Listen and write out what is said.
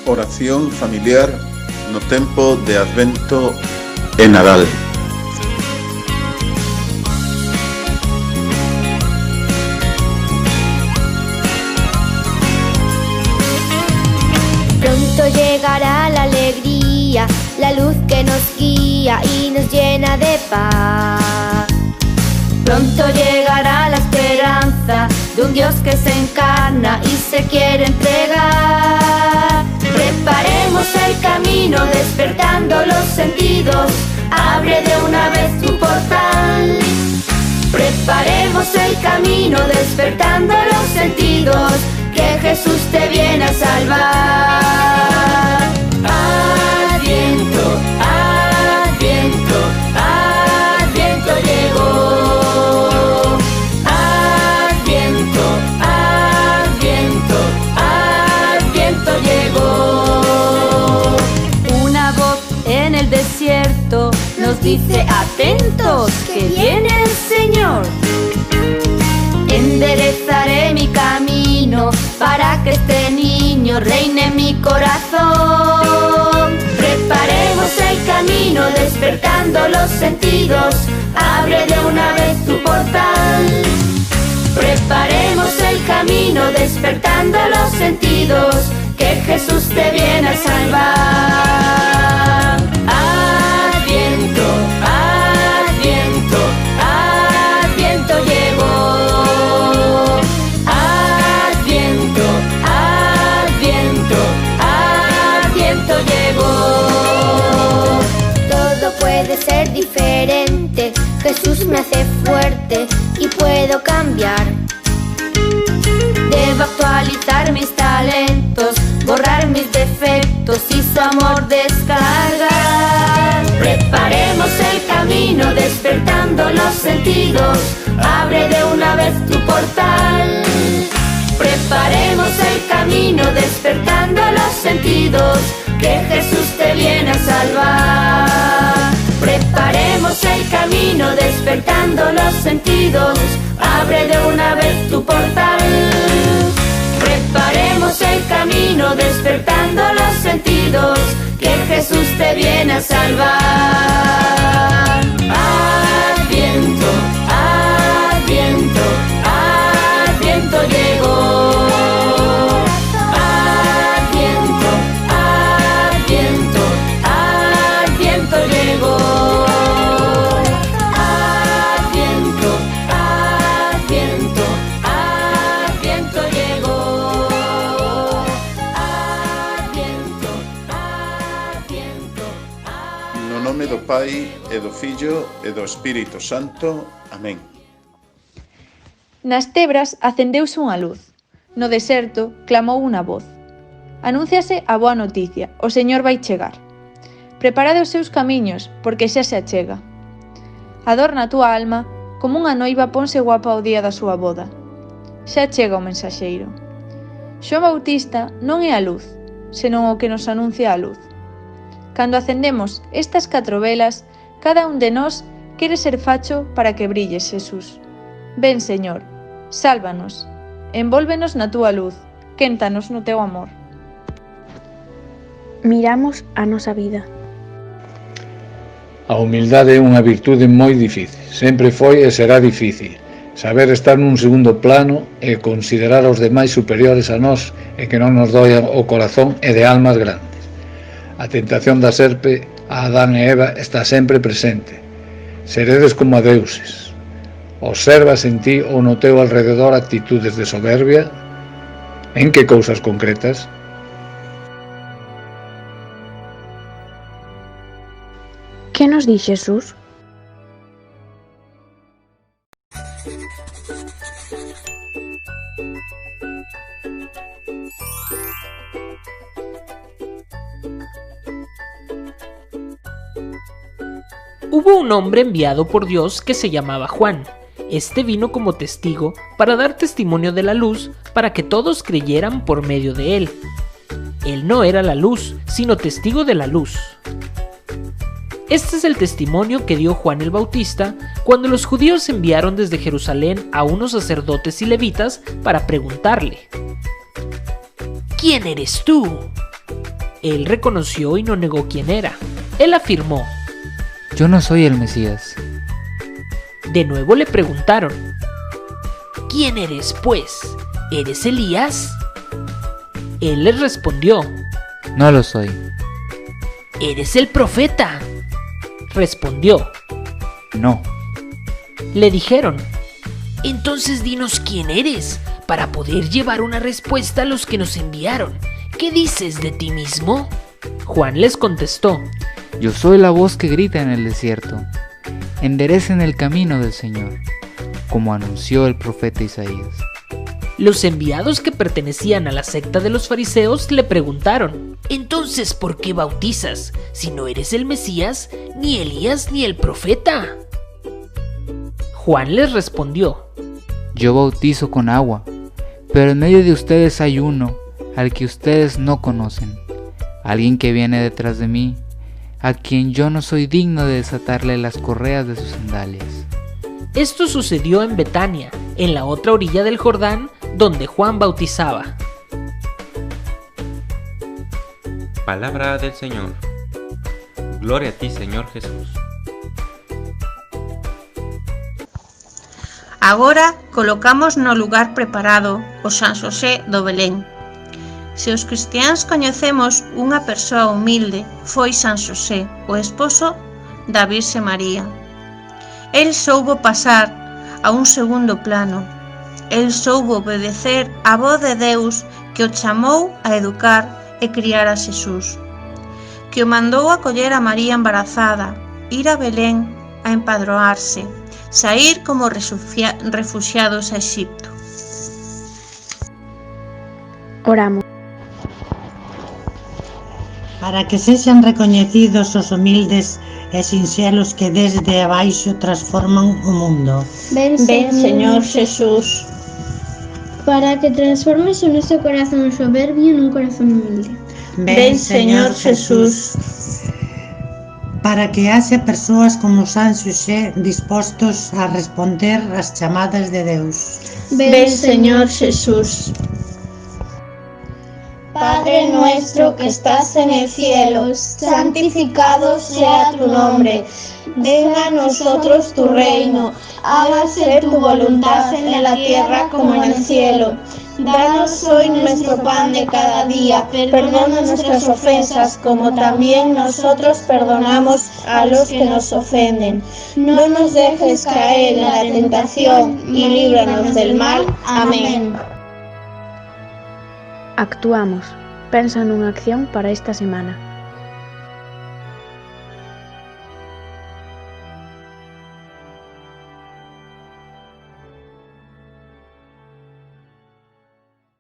oración familiar no tempo de Advento e Nadal. Pronto llegará la alegría, la luz que nos guía y nos llena de paz. Pronto llegará la esperanza de un Dios que se encarna y se quiere entregar. Preparemos el camino despertando los sentidos, abre de una vez tu portal. Preparemos el camino despertando los sentidos, que Jesús te viene a salvar. Adviento, Adviento, Adviento llegó. Adviento, Adviento, Adviento llegó. Una voz en el desierto nos dice: atentos, que viene el Señor. Enderezaré mi camino para que este niño reine en mi corazón. Preparemos el camino despertando los sentidos, abre de una vez tu portal. Preparemos el camino despertando los sentidos, que Jesús te viene a salvar. Adviento, Adviento, Adviento llegó. Puede ser diferente, Jesús me hace fuerte y puedo cambiar. Debo actualizar mis talentos, borrar mis defectos y su amor descargar. Preparemos el camino despertando los sentidos, abre de una vez tu portal. Preparemos el camino despertando los sentidos, que Jesús te viene a salvar. Preparemos el camino despertando los sentidos, abre de una vez tu portal. Preparemos el camino despertando los sentidos, que Jesús te viene a salvar. Adviento, Adviento, Adviento llegó. Do Pai, e do Fillo, e do Espírito Santo. Amén. Nas tebras acendeuse unha luz. No deserto clamou unha voz. Anúnciase a boa noticia, o Señor vai chegar. Preparade os seus camiños, porque xa se achega. Adorna a túa alma, como unha noiva ponse guapa ao día da súa boda. Xa chega o mensaxeiro. Xoán Bautista non é a luz, senón o que nos anuncia a luz. Cando acendemos estas 4 velas, cada un de nós quere ser facho para que brilles, Jesús. Ven, Señor, sálvanos, envólvenos na túa luz, quéntanos no teu amor. Miramos a nosa vida. A humildade é unha virtude moi difícil, sempre foi e será difícil. Saber estar nun segundo plano e considerar os demais superiores a nós e que non nos doia o corazón e de almas grandes. A tentación da serpe a Adán e Eva está sempre presente. Seredes como a deuses. Observas en ti ou no teu alrededor actitudes de soberbia? En que cousas concretas? Que nos di Jesús? Hubo un hombre enviado por Dios que se llamaba Juan. Este vino como testigo para dar testimonio de la luz, para que todos creyeran por medio de él. Él no era la luz, sino testigo de la luz. Este es el testimonio que dio Juan el Bautista cuando los judíos enviaron desde Jerusalén a unos sacerdotes y levitas para preguntarle: ¿Quién eres tú? Él reconoció y no negó quién era. Él afirmó. Yo no soy el Mesías. De nuevo le preguntaron. ¿Quién eres, pues? ¿Eres Elías? Él les respondió. No lo soy. ¿Eres el profeta? Respondió. No. Le dijeron. Entonces dinos quién eres, para poder llevar una respuesta a los que nos enviaron. ¿Qué dices de ti mismo? Juan les contestó. Yo soy la voz que grita en el desierto. Enderecen el camino del Señor, como anunció el profeta Isaías. Los enviados que pertenecían a la secta de los fariseos le preguntaron. Entonces, ¿por qué bautizas, si no eres el Mesías, ni Elías, ni el profeta? Juan les respondió. Yo bautizo con agua, pero en medio de ustedes hay uno, al que ustedes no conocen, alguien que viene detrás de mí, a quien yo no soy digno de desatarle las correas de sus sandalias. Esto sucedió en Betania, en la otra orilla del Jordán, donde Juan bautizaba. Palabra del Señor. Gloria a ti, Señor Jesús. Agora colocamos no lugar preparado o San Xosé do Belén. Se os cristiáns coñecemos unha persoa humilde, foi San Xosé, o esposo da Virxe María. El soubo pasar a un segundo plano. El soubo obedecer a voz de Deus que o chamou a educar e criar a Xesús, que o mandou a coller a María embarazada, ir a Belén a empadroarse, saír como refugiados a Egipto. Oramos. Para que sexan recoñecidos os humildes e sinxelos que desde abaixo transforman o mundo. Ven, Señor Jesús. Para que transformes o noso corazón soberbio nun corazón humilde. Ven, Señor Jesús. Para que haxa persoas como San Xosé dispostos a responder ás chamadas de Deus. Ven, Señor Jesús. Padre nuestro que estás en el cielo, santificado sea tu nombre. Venga a nosotros tu reino, hágase tu voluntad en la tierra como en el cielo. Danos hoy nuestro pan de cada día, perdona nuestras ofensas como también nosotros perdonamos a los que nos ofenden. No nos dejes caer en la tentación y líbranos del mal. Amén. Actuamos. Pensa nunha acción para esta semana.